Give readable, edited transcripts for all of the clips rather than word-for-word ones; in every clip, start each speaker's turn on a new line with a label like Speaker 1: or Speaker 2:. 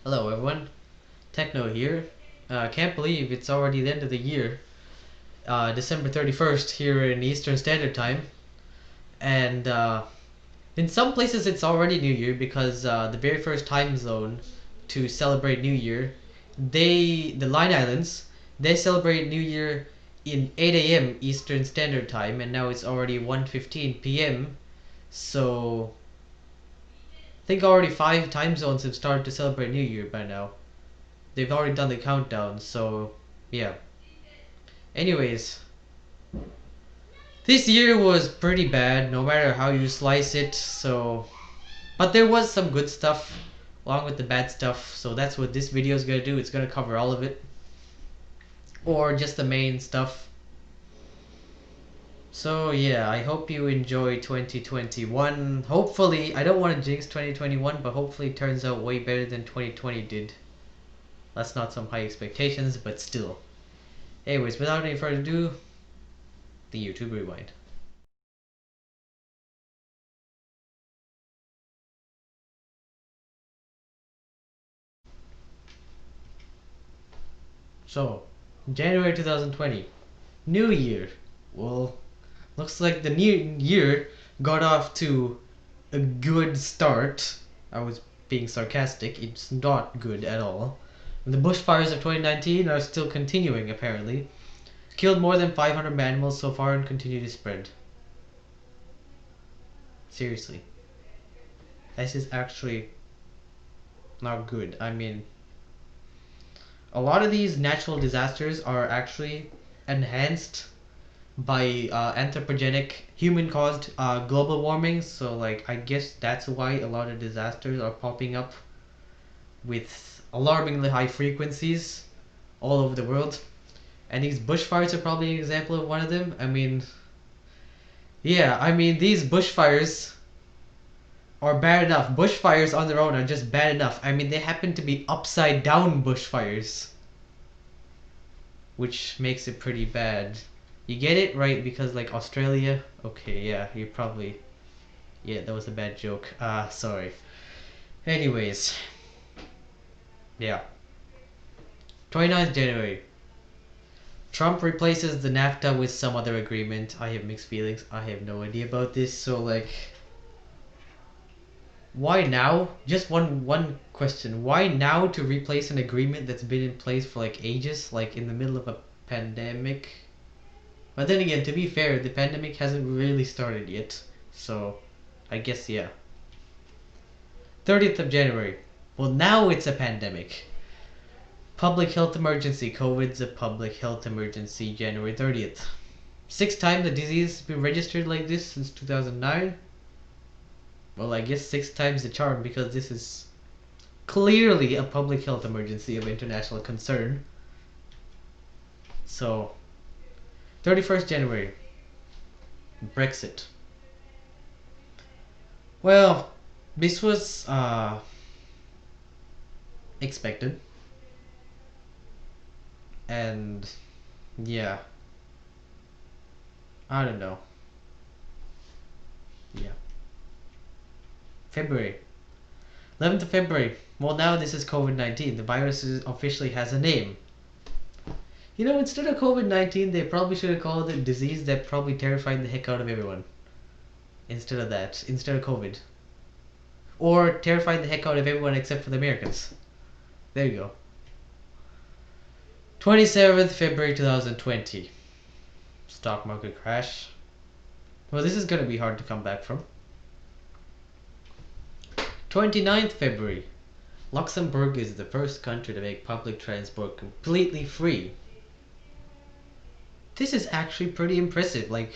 Speaker 1: Hello everyone, Techno here. Can't believe it's already the end of the year. December 31st here in Eastern Standard Time. And in some places it's already New Year because the very first time zone to celebrate New Year, the Line Islands, they celebrate New Year in 8 a.m. Eastern Standard Time, and now it's already 1:15 p.m. So I think already 5 time zones have started to celebrate New Year by now. They've already done the countdown, so yeah. Anyways, this year was pretty bad, no matter how you slice it. So, but there was some good stuff along with the bad stuff. So that's what this video is gonna do. It's gonna cover all of it, or just the main stuff. So yeah, I hope you enjoy 2021. Hopefully, I don't want to jinx 2021, but hopefully it turns out way better than 2020 did. That's not some high expectations, but still. Anyways, without any further ado, the YouTube Rewind. So, January 2020, New Year. Well, looks like the new year got off to a good start. I was being sarcastic, it's not good at all. The bushfires of 2019 are still continuing, apparently. Killed more than 500 animals so far and continue to spread. Seriously. This is actually not good. I mean, a lot of these natural disasters are actually enhanced by anthropogenic human-caused global warming. So like I guess that's why a lot of disasters are popping up with alarmingly high frequencies all over the world. And these bushfires are probably an example of one of them. I mean, yeah, I mean these bushfires are bad enough. Bushfires on their own are just bad enough. I mean they happen to be upside down bushfires, which makes it pretty bad. You get it right because like Australia. Okay, yeah, you probably. Yeah, that was a bad joke. Sorry. Anyways, yeah. 29th January. Trump replaces the NAFTA with some other agreement. I have mixed feelings. I have no idea about this. So like, why now? Just one question. Why now to replace an agreement that's been in place for like ages, like in the middle of a pandemic? But then again, to be fair, the pandemic hasn't really started yet. So, I guess yeah. 30th of January. Well, now it's a pandemic. Public health emergency. COVID's a public health emergency, January 30th. Sixth time the disease has been registered like this since 2009. Well, I guess 6 times the charm because this is clearly a public health emergency of international concern. So, 31st January. Brexit. Well, this was expected. And yeah, I don't know. Yeah. February. 11th of February. Well, now this is COVID-19. The virus officially has a name. You know, instead of COVID-19, they probably should have called it a disease that probably terrified the heck out of everyone. Instead of that. Instead of COVID. Or terrified the heck out of everyone except for the Americans. There you go. 27th February 2020. Stock market crash. Well, this is going to be hard to come back from. 29th February. Luxembourg is the first country to make public transport completely free. This is actually pretty impressive. Like,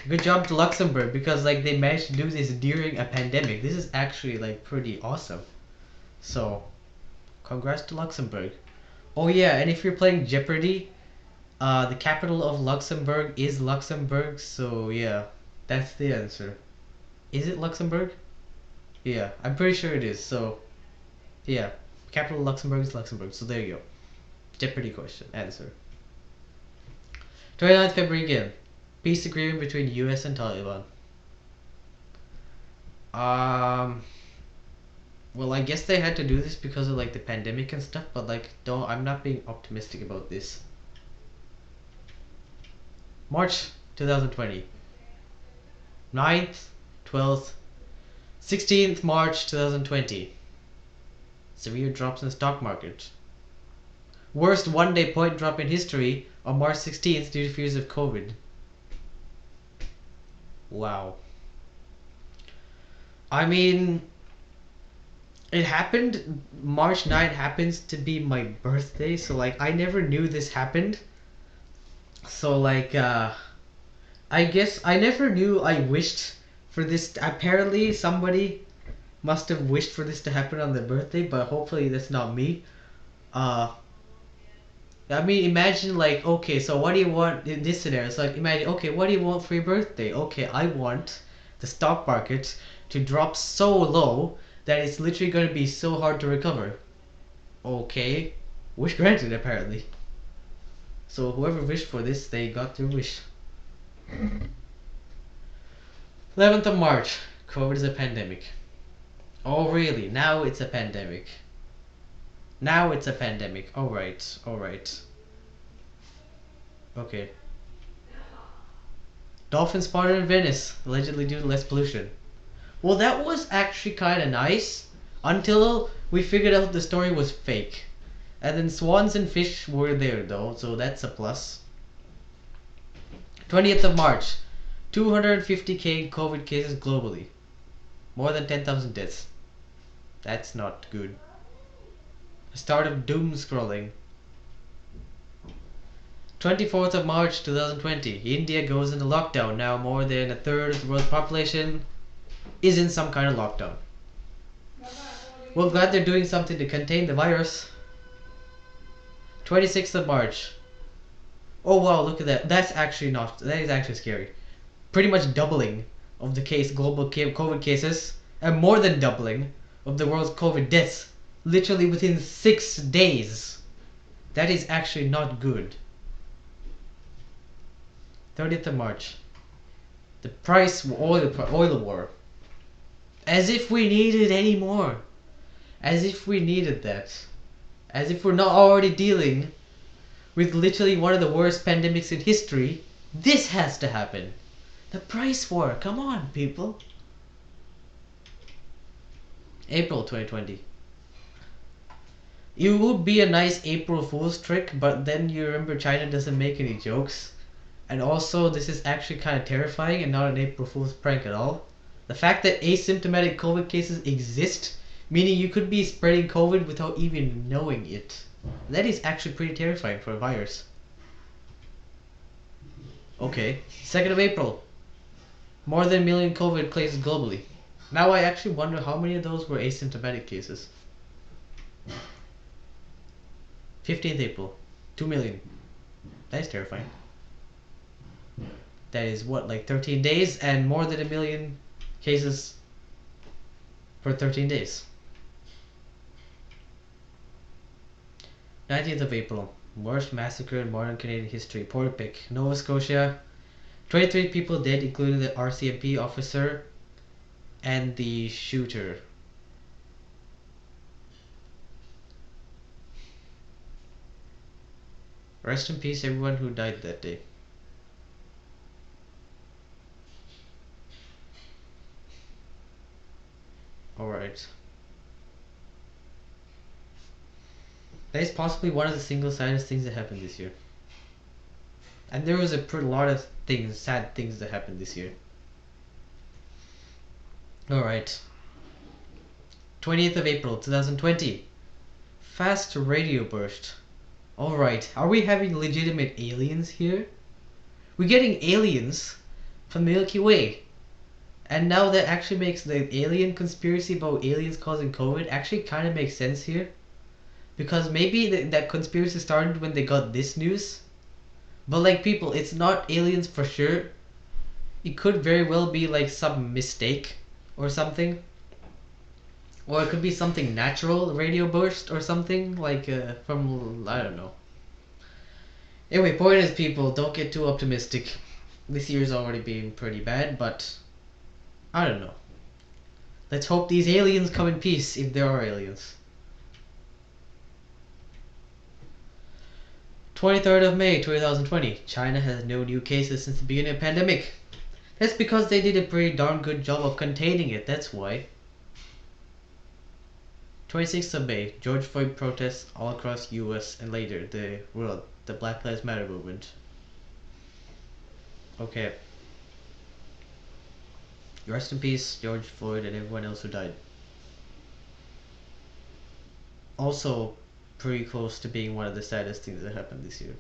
Speaker 1: good job to Luxembourg because like they managed to do this during a pandemic. This is actually like pretty awesome. So, congrats to Luxembourg. Oh yeah, and if you're playing Jeopardy, the capital of Luxembourg is Luxembourg. So yeah, that's the answer. Is it Luxembourg? Yeah, I'm pretty sure it is. So yeah, capital of Luxembourg is Luxembourg. So there you go. Jeopardy question answer. 29th February again. Peace agreement between US and Taliban. Um Well, I guess they had to do this because of like the pandemic and stuff, but like don't I'm not being optimistic about this. March 2020. 9th, 12th, 16th March 2020. Severe drops in the stock market. Worst one-day point drop in history on March 16th due to fears of COVID. Wow. I mean, it happened. March 9th happens to be my birthday, so like I never knew this happened. So like I guess I never knew I wished for this. Apparently somebody must have wished for this to happen on their birthday, but hopefully that's not me. Uh I mean, imagine like, okay, so what do you want in this scenario? It's like, imagine, okay, what do you want for your birthday? Okay, I want the stock market to drop so low that it's literally going to be so hard to recover. Okay, wish granted apparently. So whoever wished for this, they got their wish. 11th of March, COVID is a pandemic. Oh really? Now it's a pandemic. Now it's a pandemic. Alright, alright. Okay. Dolphin spotted in Venice, allegedly due to less pollution. Well, that was actually kind of nice until we figured out the story was fake. And then swans and fish were there though, so that's a plus. 20th of March, 250k COVID cases globally. More than 10,000 deaths. That's not good. Start of doom scrolling. 24th of March 2020, India goes into lockdown. Now more than a third of the world's population is in some kind of lockdown. Well, glad they're doing something to contain the virus. 26th of March. Oh wow, look at that. That is actually scary. Pretty much doubling of the global COVID cases, and more than doubling of the world's COVID deaths. Literally within 6 days. That is actually not good. 30th of March. The oil war. As if we needed any more. As if we needed that. As if we're not already dealing with literally one of the worst pandemics in history. This has to happen. The price war. Come on, people. April 2020. It would be a nice April Fool's trick, but then you remember China doesn't make any jokes. And also, this is actually kind of terrifying and not an April Fool's prank at all. The fact that asymptomatic COVID cases exist, meaning you could be spreading COVID without even knowing it. That is actually pretty terrifying for a virus. Okay, 2nd of April. More than a million COVID cases globally. Now I actually wonder how many of those were asymptomatic cases. 15th April. 2 million. That is terrifying. That is what, like 13 days and more than a million cases for 13 days. 19th of April. Worst massacre in modern Canadian history. Portapique, Nova Scotia. 23 people dead, including the RCMP officer and the shooter. Rest in peace everyone who died that day. Alright. That is possibly one of the single saddest things that happened this year. And there was a lot of things, sad things that happened this year. Alright. 20th of April 2020. Fast radio burst. Alright, are we having legitimate aliens here? We're getting aliens from the Milky Way. And now that actually makes the alien conspiracy about aliens causing COVID actually kind of makes sense here. Because maybe that conspiracy started when they got this news. But like people, it's not aliens for sure. It could very well be like some mistake or something. Or it could be something natural, radio burst or something like from, I don't know. Anyway, point is people, don't get too optimistic. This year's already been pretty bad, but I don't know. Let's hope these aliens come in peace, if there are aliens. 23rd of May 2020. China has no new cases since the beginning of the pandemic. That's because they did a pretty darn good job of containing it, that's why. 26th of May. George Floyd protests all across US and later the world. The Black Lives Matter movement. Okay. Rest in peace, George Floyd and everyone else who died. Also, pretty close to being one of the saddest things that happened this year.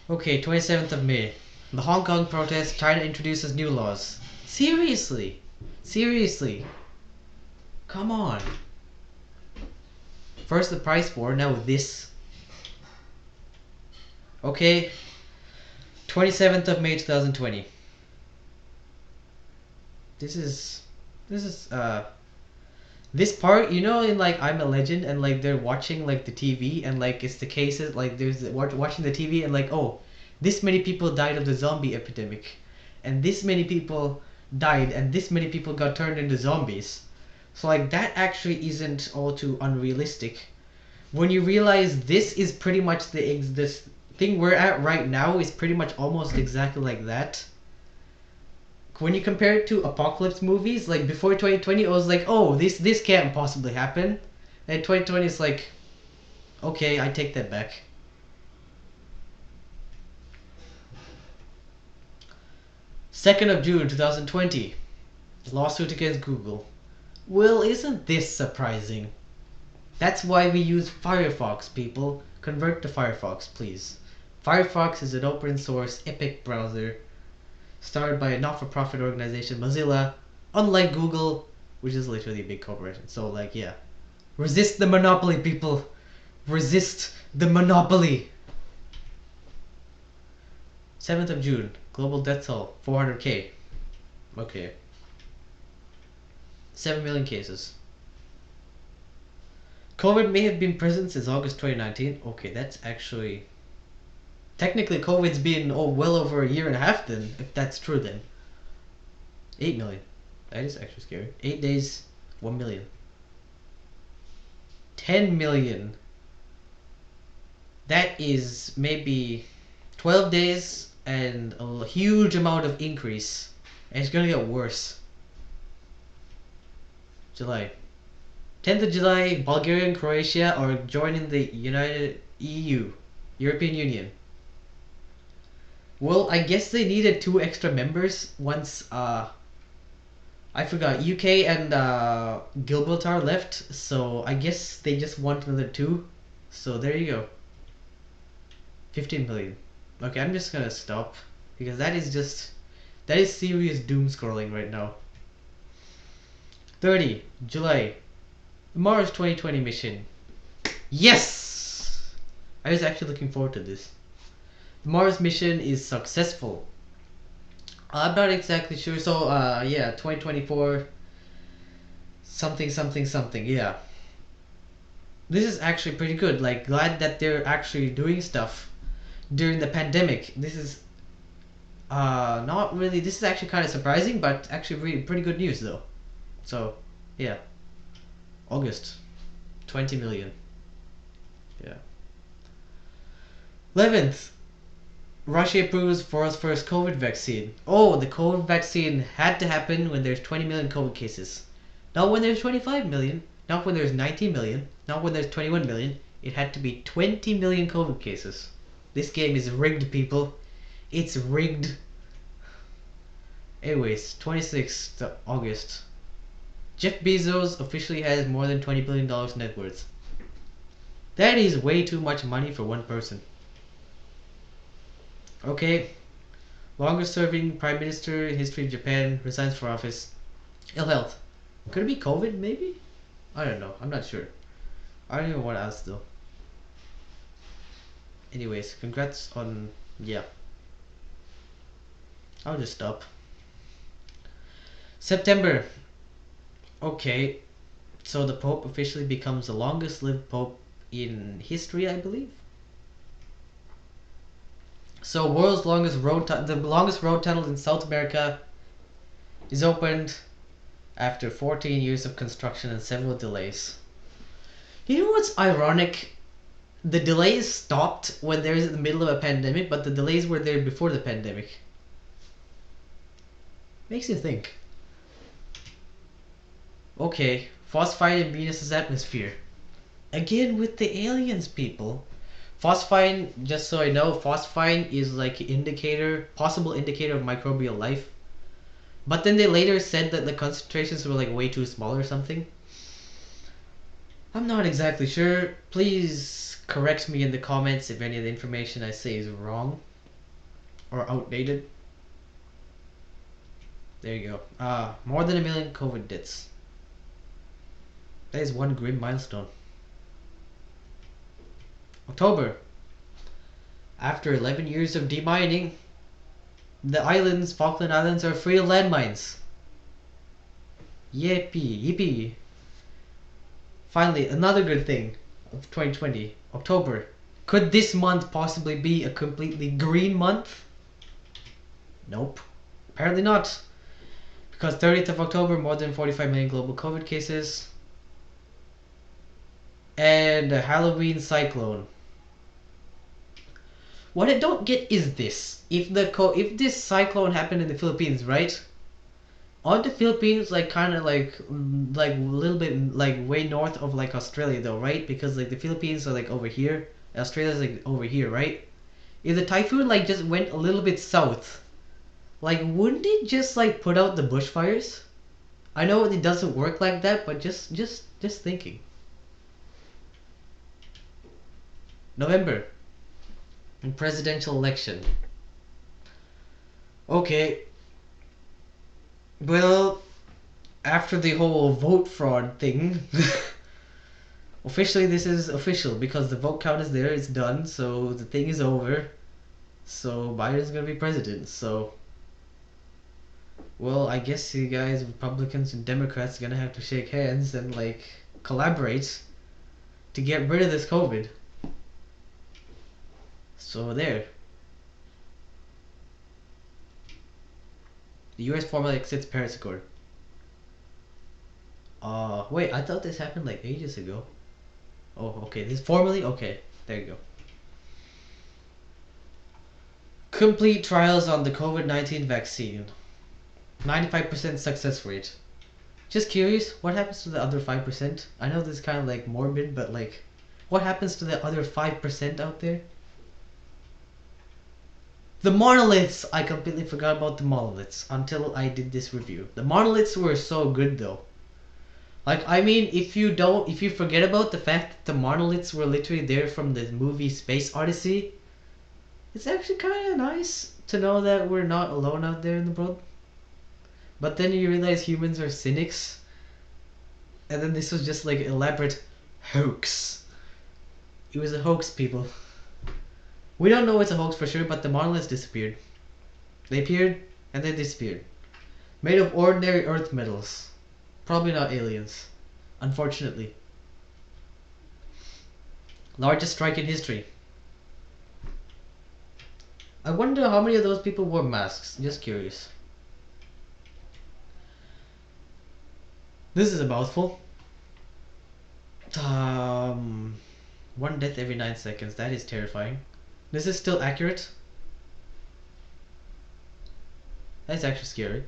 Speaker 1: Okay, 27th of May. The Hong Kong protest, China introduces new laws. Seriously? Seriously? Come on. First the price war, now this. Okay. 27th of May 2020. This part, you know, in like I'm a Legend, and like they're watching like the TV, and like it's the cases, like there's watching the TV, and like, oh, this many people died of the zombie epidemic, and this many people died, and this many people got turned into zombies. So like that actually isn't all too unrealistic. When you realize this is pretty much this thing we're at right now is pretty much almost exactly like that. When you compare it to apocalypse movies, like before 2020, it was like, oh, this can't possibly happen. And 2020 is like, okay, I take that back. Second of June 2020, lawsuit against Google. Well, isn't this surprising? That's why we use Firefox, people. Convert to Firefox, please. Firefox is an open source epic browser started by a not-for-profit organization, Mozilla, unlike Google, which is literally a big corporation. So like, yeah. Resist the monopoly, people. Resist the monopoly. 7th of June, global death toll, 400k. Okay. 7 million cases. COVID may have been present since August 2019. Okay, that's actually... Technically, COVID's been well over a year and a half then, if that's true then. 8 million. That is actually scary. 8 days, 1 million. 10 million. That is maybe 12 days and a huge amount of increase. And it's gonna get worse. July. 10th of July, Bulgaria and Croatia are joining the United EU, European Union. Well, I guess they needed 2 extra members once, I forgot, UK and Gibraltar left, so I guess they just want another 2. So there you go. 15 million. Okay, I'm just gonna stop, because that is serious doom scrolling right now. 30 July, Mars 2020 mission. Yes! I was actually looking forward to this. The Mars mission is successful. I'm not exactly sure. So, yeah, 2024 something something something. Yeah. This is actually pretty good. Like, glad that they're actually doing stuff during the pandemic. This is not really. This is actually kind of surprising, but actually really pretty good news though. So, yeah. August, 20 million. Yeah. 11th. Russia approves world's first COVID vaccine. Oh, the COVID vaccine had to happen when there's 20 million COVID cases. Not when there's 25 million. Not when there's 19 million. Not when there's 21 million. It had to be 20 million COVID cases. This game is rigged, people. It's rigged. Anyways, 26th of August. Jeff Bezos officially has more than $20 billion net worth. That is way too much money for one person. Okay. Longest serving Prime Minister in history of Japan resigns for office. Ill health. Could it be COVID maybe? I don't know. I'm not sure. I don't even want to ask though. Anyways, congrats on... yeah. I'll just stop. September. Okay. So the Pope officially becomes the longest lived Pope in history, I believe. So world's longest the longest road tunnel in South America is opened after 14 years of construction and several delays. You know what's ironic? The delays stopped when they're in the middle of a pandemic, but the delays were there before the pandemic. Makes you think. Okay, phosphine in Venus's atmosphere. Again with the aliens, people. Phosphine, just so I know, phosphine is like an indicator, possible indicator of microbial life. But then they later said that the concentrations were like way too small or something. I'm not exactly sure. Please correct me in the comments if any of the information I say is wrong or outdated. There you go. More than 1 million COVID deaths. That is one grim milestone. October. After 11 years of demining, the islands, Falkland Islands, are free of landmines. Yippee, yippee. Finally, another good thing of 2020, October. Could this month possibly be a completely green month? Nope. Apparently not. Because 30th of October, more than 45 million global COVID cases. And a Halloween cyclone. What I don't get is this. If this cyclone happened in the Philippines, right? Aren't the Philippines like kind of like a little bit like way north of like Australia though, right? Because like the Philippines are like over here, Australia's like over here, right? If the typhoon like just went a little bit south, like wouldn't it just like put out the bushfires? I know it doesn't work like that, but just thinking. November. Presidential election. Okay. Well, after the whole vote fraud thing, officially this is official because the vote count is there, it's done, so the thing is over. So Biden's gonna be president, so well, I guess you guys, Republicans and Democrats, are gonna have to shake hands and like collaborate to get rid of this COVID. So there. The US formally exits Paris Accord. Wait, I thought this happened like ages ago. Oh, okay, this formally? Okay, there you go. Complete trials on the COVID-19 vaccine. 95% success rate. Just curious, what happens to the other 5%? I know this is kind of like morbid, but like, what happens to the other 5% out there? The monoliths! I completely forgot about the monoliths until I did this review. The monoliths were so good though. Like, I mean, if you forget about the fact that the monoliths were literally there from the movie Space Odyssey, it's actually kind of nice to know that we're not alone out there in the world. But then you realize humans are cynics, and then this was just like an elaborate hoax. It was a hoax, people. We don't know it's a hoax for sure, but the monoliths disappeared. They appeared, and they disappeared. Made of ordinary earth metals. Probably not aliens. Unfortunately. Largest strike in history. I wonder how many of those people wore masks. Just curious. This is a mouthful. 1 death every 9 seconds. That is terrifying. This is still accurate. That's actually scary.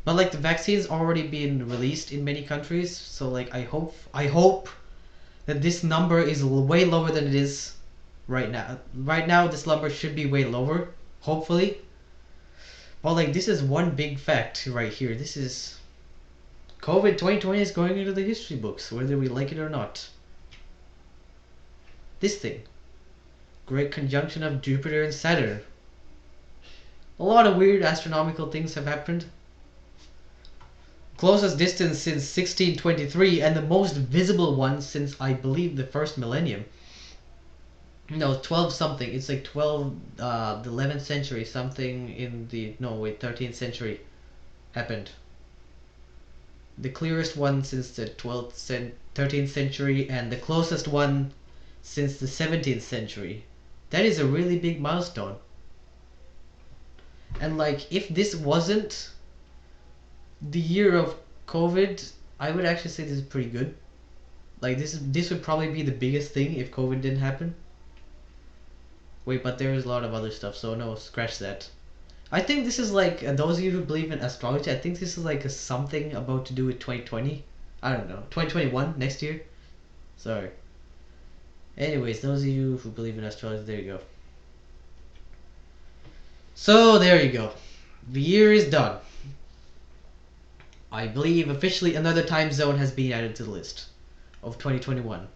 Speaker 1: But like the vaccine's already been released in many countries, so like I hope that this number is way lower than it is right now. Right now this number should be way lower, hopefully. But like this is one big fact right here. This is COVID 2020 is going into the history books, whether we like it or not. This thing. Great conjunction of Jupiter and Saturn. A lot of weird astronomical things have happened. Closest distance since 1623 and the most visible one since I believe the first millennium. No, 12 something. It's like 12, the 11th century, something in the, no wait, 13th century happened. The clearest one since the 13th century and the closest one since the 17th century. That is a really big milestone. And like, if this wasn't the year of COVID, I would actually say this is pretty good. Like this would probably be the biggest thing if COVID didn't happen. Wait, but there is a lot of other stuff, so no, scratch that. I think this is like those of you who believe in astrology. I think this is like a something about to do with 2020. I don't know, 2021 next year. Sorry. Anyways, those of you who believe in astrology, there you go. So there you go. The year is done. I believe officially another time zone has been added to the list of 2021.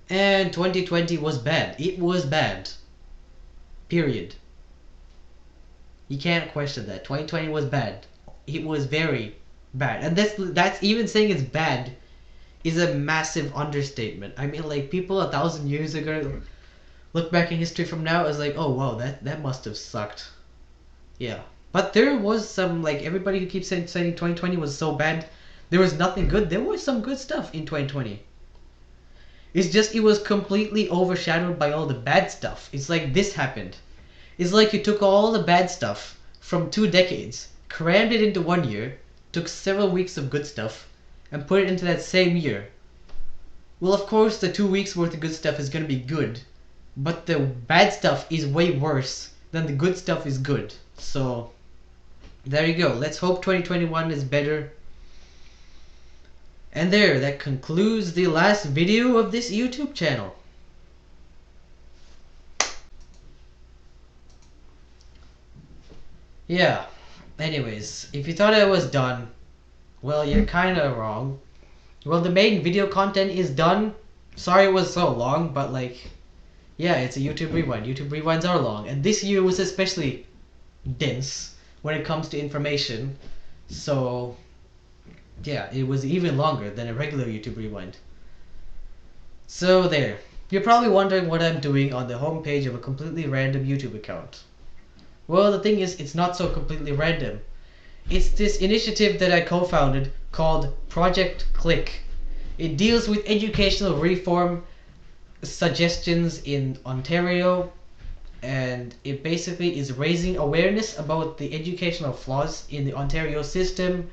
Speaker 1: And 2020 was bad. It was bad. Period. You can't question that. 2020 was bad. It was very bad. And that's even saying it's bad is a massive understatement. I mean, like, people 1,000 years ago look back in history from now as like, oh wow, that must have sucked. Yeah. But there was some, like, everybody who keeps saying 2020 was so bad, there was nothing good. There was some good stuff in 2020. It's just it was completely overshadowed by all the bad stuff. It's like this happened. It's like you took all the bad stuff from 2 decades, crammed it into 1 year, took several weeks of good stuff, and put it into that same year. Well, of course, the 2 weeks worth of good stuff is going to be good, but the bad stuff is way worse than the good stuff is good. So, there you go. Let's hope 2021 is better. And there, that concludes the last video of this YouTube channel. Yeah, anyways, if you thought I was done, well, you're kinda wrong. Well, the main video content is done. Sorry it was so long, but like, yeah, it's a YouTube rewind. YouTube rewinds are long, and this year was especially dense when it comes to information. So, yeah, it was even longer than a regular YouTube rewind. So there. You're probably wondering what I'm doing on the homepage of a completely random YouTube account. Well, the thing is, it's not so completely random. It's this initiative that I co-founded called Project Click. It deals with educational reform suggestions in Ontario, and it basically is raising awareness about the educational flaws in the Ontario system.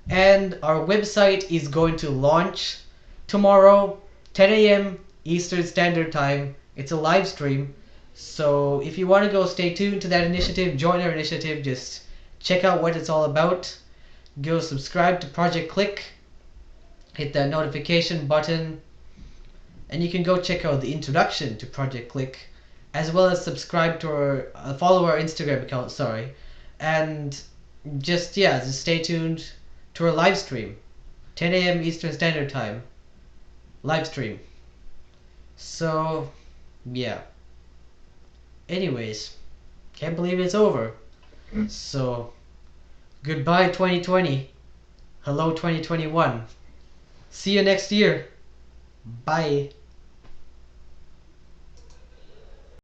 Speaker 1: And our website is going to launch tomorrow, 10 a.m. Eastern Standard Time. It's a live stream. So if you want to go stay tuned to that initiative, join our initiative, just check out what it's all about. Go subscribe to Project Click, hit that notification button, and you can go check out the introduction to Project Click, as well as subscribe to our, follow our Instagram account, sorry, and just stay tuned to our live stream, 10 a.m. Eastern Standard Time, live stream. So, yeah. Anyways, can't believe it's over. So, goodbye 2020. Hello 2021. See you next year. Bye.